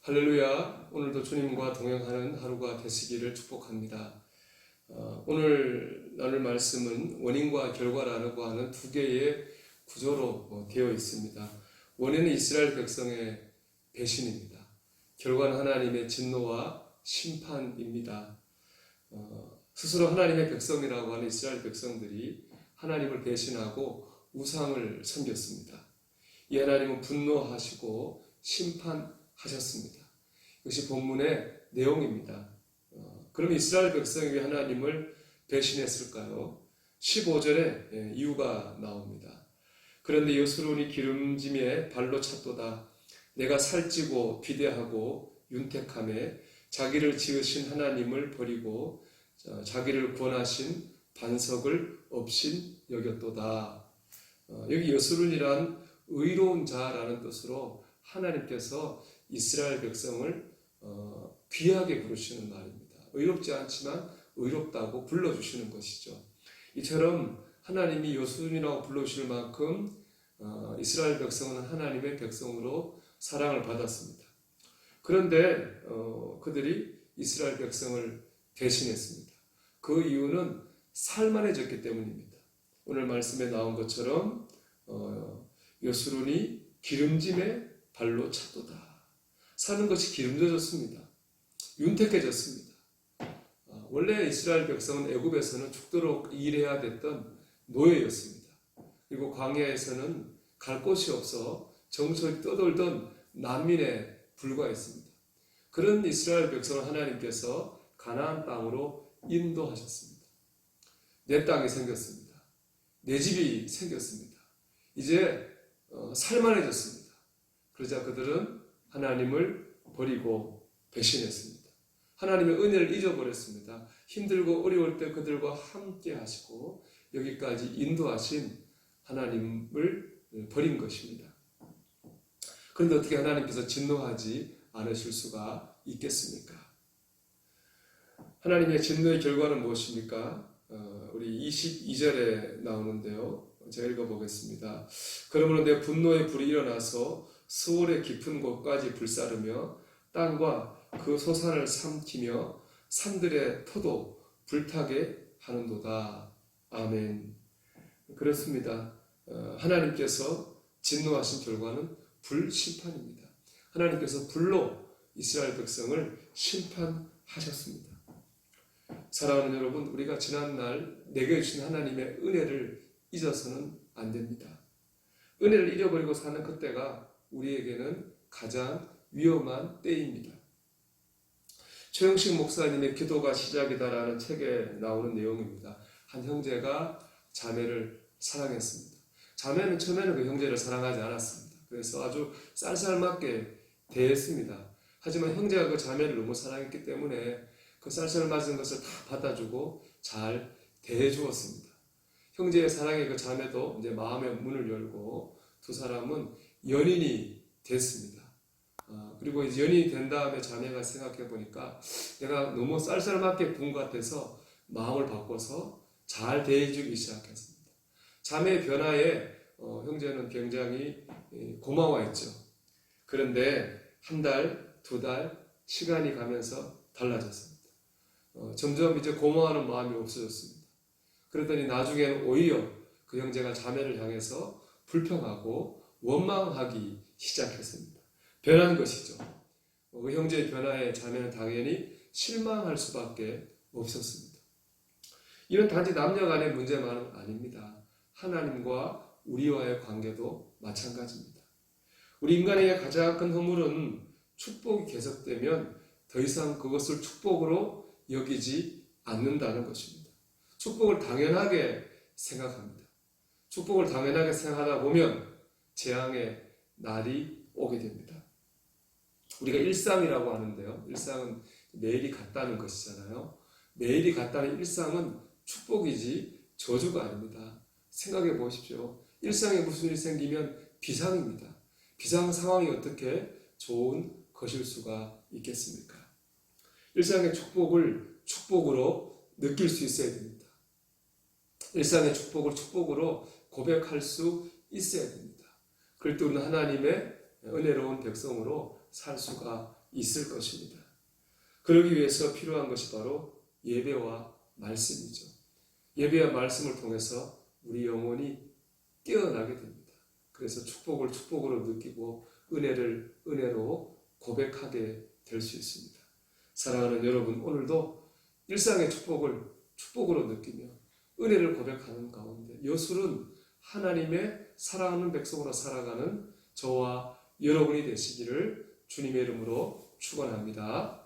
할렐루야. 오늘도 주님과 동행하는 하루가 되시기를 축복합니다. 오늘 나눌 말씀은 원인과 결과라고 하는 두 개의 구조로 되어 있습니다. 원인은 이스라엘 백성의 배신입니다. 결과는 하나님의 진노와 심판입니다. 스스로 하나님의 백성이라고 하는 이스라엘 백성들이 하나님을 배신하고 우상을 섬겼습니다. 이 하나님은 분노하시고 심판하셨습니다. 이것이 본문의 내용입니다. 그럼 이스라엘 백성이 왜 하나님을 배신했을까요? 15절에 이유가 나옵니다. 그런데 여수론이 기름짐에 발로 찼도다. 내가 살찌고 비대하고 윤택함에 자기를 지으신 하나님을 버리고 자기를 구원하신 반석을 없인 여겼도다. 여기 여수론이란 의로운 자라는 뜻으로 하나님께서 이스라엘 백성을 귀하게 부르시는 말입니다. 의롭지 않지만 의롭다고 불러주시는 것이죠. 이처럼 하나님이 여수론이라고 불러주실 만큼 이스라엘 백성은 하나님의 백성으로 사랑을 받았습니다. 그런데 그들이 이스라엘 백성을 배신했습니다. 그 이유는 살만해졌기 때문입니다. 오늘 말씀에 나온 것처럼 여수론이 기름짐에 발로 찼도다. 사는 것이 기름져졌습니다. 윤택해졌습니다. 원래 이스라엘 백성은 애굽에서는 죽도록 일해야 됐던 노예였습니다. 그리고 광야에서는 갈 곳이 없어 정처에 떠돌던 난민에 불과했습니다. 그런 이스라엘 백성을 하나님께서 가나안 땅으로 인도하셨습니다. 내 땅이 생겼습니다. 내 집이 생겼습니다. 이제 살만해졌습니다. 그러자 그들은 하나님을 버리고 배신했습니다. 하나님의 은혜를 잊어버렸습니다. 힘들고 어려울 때 그들과 함께 하시고 여기까지 인도하신 하나님을 버린 것입니다. 그런데 어떻게 하나님께서 진노하지 않으실 수가 있겠습니까? 하나님의 진노의 결과는 무엇입니까? 우리 22절에 나오는데요. 제가 읽어보겠습니다. 그러므로 내 분노의 불이 일어나서 스올의 깊은 곳까지 불사르며 땅과 그 소산을 삼키며 산들의 터도 불타게 하는도다. 아멘. 그렇습니다. 하나님께서 진노하신 결과는 불심판입니다. 하나님께서 불로 이스라엘 백성을 심판하셨습니다. 사랑하는 여러분, 우리가 지난날 내게 주신 하나님의 은혜를 잊어서는 안 됩니다. 은혜를 잃어버리고 사는 그때가 우리에게는 가장 위험한 때입니다. 최영식 목사님의 기도가 시작이다라는 책에 나오는 내용입니다. 한 형제가 자매를 사랑했습니다. 자매는 처음에는 그 형제를 사랑하지 않았습니다. 그래서 아주 쌀쌀맞게 대했습니다. 하지만 형제가 그 자매를 너무 사랑했기 때문에 그 쌀쌀맞은 것을 다 받아주고 잘 대해주었습니다. 형제의 사랑에 그 자매도 이제 마음의 문을 열고 두 사람은 연인이 됐습니다. 그리고 이제 연인이 된 다음에 자매가 생각해 보니까 내가 너무 쌀쌀맞게 군 것 같아서 마음을 바꿔서 잘 대해주기 시작했습니다. 자매의 변화에 형제는 굉장히 고마워했죠. 그런데 한 달, 두 달 시간이 가면서 달라졌습니다. 점점 이제 고마워하는 마음이 없어졌습니다. 그러더니 나중에는 오히려 그 형제가 자매를 향해서 불평하고 원망하기 시작했습니다. 변한 것이죠. 그 형제의 변화에 자매는 당연히 실망할 수밖에 없었습니다. 이는 단지 남녀 간의 문제만은 아닙니다. 하나님과 우리와의 관계도 마찬가지입니다. 우리 인간의 가장 큰 허물은 축복이 계속되면 더 이상 그것을 축복으로 여기지 않는다는 것입니다. 축복을 당연하게 생각합니다. 축복을 당연하게 생각하다 보면 재앙의 날이 오게 됩니다. 우리가 일상이라고 하는데요. 일상은 내일이 같다는 것이잖아요. 내일이 같다는 일상은 축복이지 저주가 아닙니다. 생각해 보십시오. 일상에 무슨 일이 생기면 비상입니다. 비상 상황이 어떻게 좋은 것일 수가 있겠습니까? 일상의 축복을 축복으로 느낄 수 있어야 됩니다. 일상의 축복을 축복으로 고백할 수 있어야 됩니다. 그럴 때 우리는 하나님의 은혜로운 백성으로 살 수가 있을 것입니다. 그러기 위해서 필요한 것이 바로 예배와 말씀이죠. 예배와 말씀을 통해서 우리 영혼이 깨어나게 됩니다. 그래서 축복을 축복으로 느끼고 은혜를 은혜로 고백하게 될 수 있습니다. 사랑하는 여러분, 오늘도 일상의 축복을 축복으로 느끼며 은혜를 고백하는 가운데 여술은 하나님의 사랑하는 백성으로 살아가는 저와 여러분이 되시기를 주님의 이름으로 축원합니다.